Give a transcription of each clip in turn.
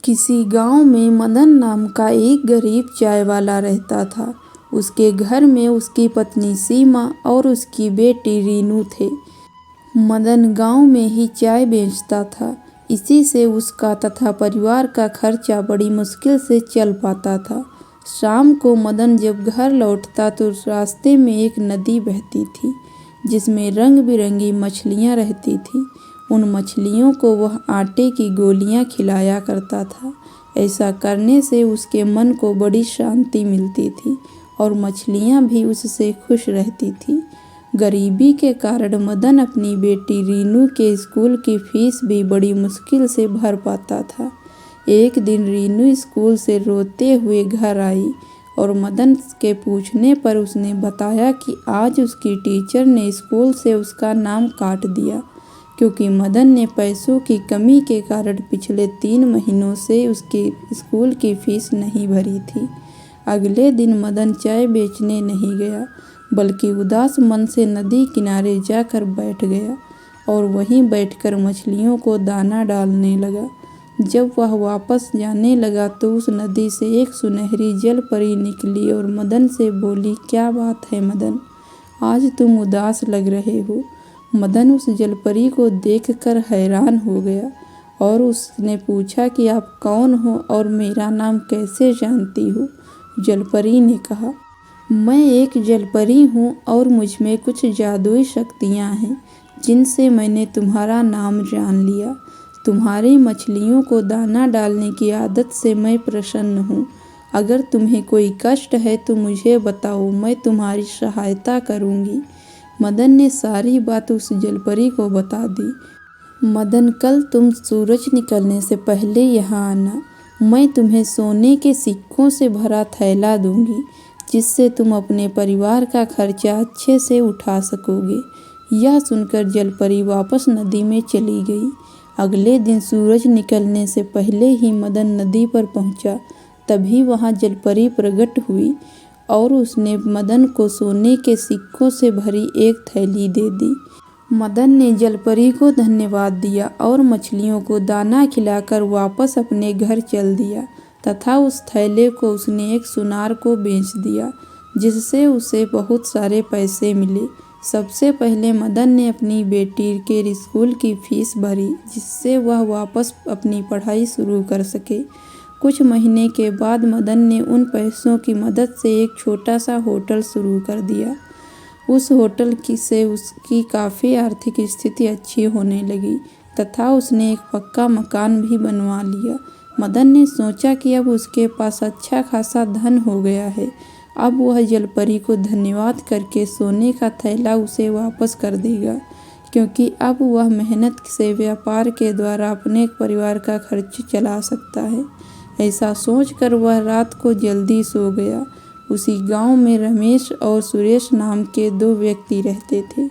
किसी गांव में मदन नाम का एक गरीब चाय वाला रहता था। उसके घर में उसकी पत्नी सीमा और उसकी बेटी रीनू थे। मदन गांव में ही चाय बेचता था। इसी से उसका तथा परिवार का खर्चा बड़ी मुश्किल से चल पाता था। शाम को मदन जब घर लौटता तो रास्ते में एक नदी बहती थी जिसमें रंग बिरंगी मछलियां रहती थीं। उन मछलियों को वह आटे की गोलियां खिलाया करता था। ऐसा करने से उसके मन को बड़ी शांति मिलती थी और मछलियां भी उससे खुश रहती थीं। गरीबी के कारण मदन अपनी बेटी रीनू के स्कूल की फीस भी बड़ी मुश्किल से भर पाता था। एक दिन रीनू स्कूल से रोते हुए घर आई और मदन के पूछने पर उसने बताया कि आज उसकी टीचर ने स्कूल से उसका नाम काट दिया क्योंकि मदन ने पैसों की कमी के कारण पिछले 3 महीनों से उसके स्कूल की फीस नहीं भरी थी। अगले दिन मदन चाय बेचने नहीं गया बल्कि उदास मन से नदी किनारे जाकर बैठ गया और वहीं बैठकर मछलियों को दाना डालने लगा। जब वह वापस जाने लगा तो उस नदी से एक सुनहरी जल परी निकली और मदन से बोली, क्या बात है मदन, आज तुम उदास लग रहे हो। मदन उस जलपरी को देखकर हैरान हो गया और उसने पूछा कि आप कौन हो और मेरा नाम कैसे जानती हो। जलपरी ने कहा, मैं एक जलपरी हूँ और मुझमें कुछ जादुई शक्तियाँ हैं जिनसे मैंने तुम्हारा नाम जान लिया। तुम्हारी मछलियों को दाना डालने की आदत से मैं प्रसन्न हूँ। अगर तुम्हें कोई कष्ट है तो मुझे बताओ, मैं तुम्हारी सहायता करूँगी। मदन ने सारी बात उस जलपरी को बता दी। मदन, कल तुम सूरज निकलने से पहले यहाँ आना। मैं तुम्हें सोने के सिक्कों से भरा थैला दूंगी जिससे तुम अपने परिवार का खर्चा अच्छे से उठा सकोगे। यह सुनकर जलपरी वापस नदी में चली गई। अगले दिन सूरज निकलने से पहले ही मदन नदी पर पहुंचा। तभी वहां जलपरी प्रकट हुई और उसने मदन को सोने के सिक्कों से भरी एक थैली दे दी। मदन ने जलपरी को धन्यवाद दिया और मछलियों को दाना खिलाकर वापस अपने घर चल दिया तथा उस थैले को उसने एक सुनार को बेच दिया जिससे उसे बहुत सारे पैसे मिले। सबसे पहले मदन ने अपनी बेटी के स्कूल की फीस भरी जिससे वह वापस अपनी पढ़ाई शुरू कर सके। कुछ महीने के बाद मदन ने उन पैसों की मदद से एक छोटा सा होटल शुरू कर दिया। उस होटल से उसकी काफ़ी आर्थिक स्थिति अच्छी होने लगी तथा उसने एक पक्का मकान भी बनवा लिया। मदन ने सोचा कि अब उसके पास अच्छा खासा धन हो गया है। अब वह जलपरी को धन्यवाद करके सोने का थैला उसे वापस कर देगा क्योंकि अब वह मेहनत से व्यापार के द्वारा अपने परिवार का खर्च चला सकता है। ऐसा सोचकर वह रात को जल्दी सो गया। उसी गांव में रमेश और सुरेश नाम के 2 व्यक्ति रहते थे।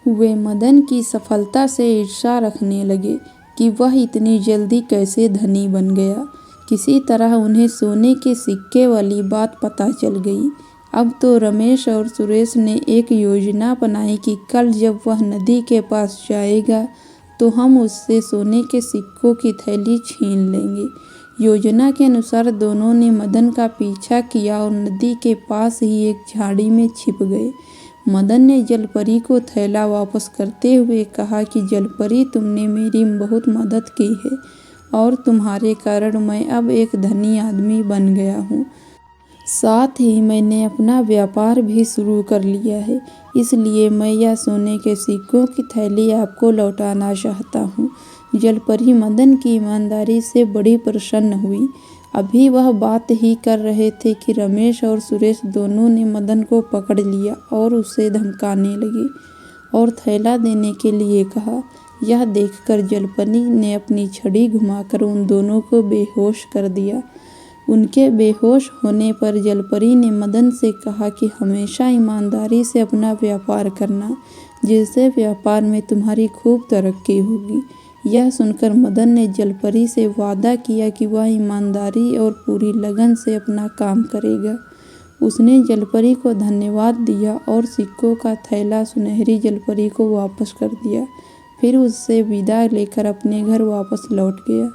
वे मदन की सफलता से ईर्ष्या रखने लगे कि वह इतनी जल्दी कैसे धनी बन गया। किसी तरह उन्हें सोने के सिक्के वाली बात पता चल गई। अब तो रमेश और सुरेश ने एक योजना बनाई कि कल जब वह नदी के पास जाएगा तो हम उससे सोने के सिक्कों की थैली छीन लेंगे। योजना के अनुसार दोनों ने मदन का पीछा किया और नदी के पास ही एक झाड़ी में छिप गए। मदन ने जलपरी को थैला वापस करते हुए कहा कि जलपरी, तुमने मेरी बहुत मदद की है और तुम्हारे कारण मैं अब एक धनी आदमी बन गया हूँ। साथ ही मैंने अपना व्यापार भी शुरू कर लिया है, इसलिए मैं यह सोने के सिक्कों की थैली आपको लौटाना चाहता हूँ। जलपरी मदन की ईमानदारी से बड़ी प्रसन्न हुई। अभी वह बात ही कर रहे थे कि रमेश और सुरेश दोनों ने मदन को पकड़ लिया और उसे धमकाने लगे और थैला देने के लिए कहा। यह देखकर जलपरी ने अपनी छड़ी घुमाकर उन दोनों को बेहोश कर दिया। उनके बेहोश होने पर जलपरी ने मदन से कहा कि हमेशा ईमानदारी से अपना व्यापार करना, जिससे व्यापार में तुम्हारी खूब तरक्की होगी। यह सुनकर मदन ने जलपरी से वादा किया कि वह ईमानदारी और पूरी लगन से अपना काम करेगा। उसने जलपरी को धन्यवाद दिया और सिक्कों का थैला सुनहरी जलपरी को वापस कर दिया। फिर उससे विदा लेकर अपने घर वापस लौट गया।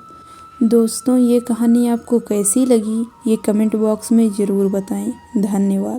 दोस्तों, ये कहानी आपको कैसी लगी ये कमेंट बॉक्स में ज़रूर बताएं। धन्यवाद।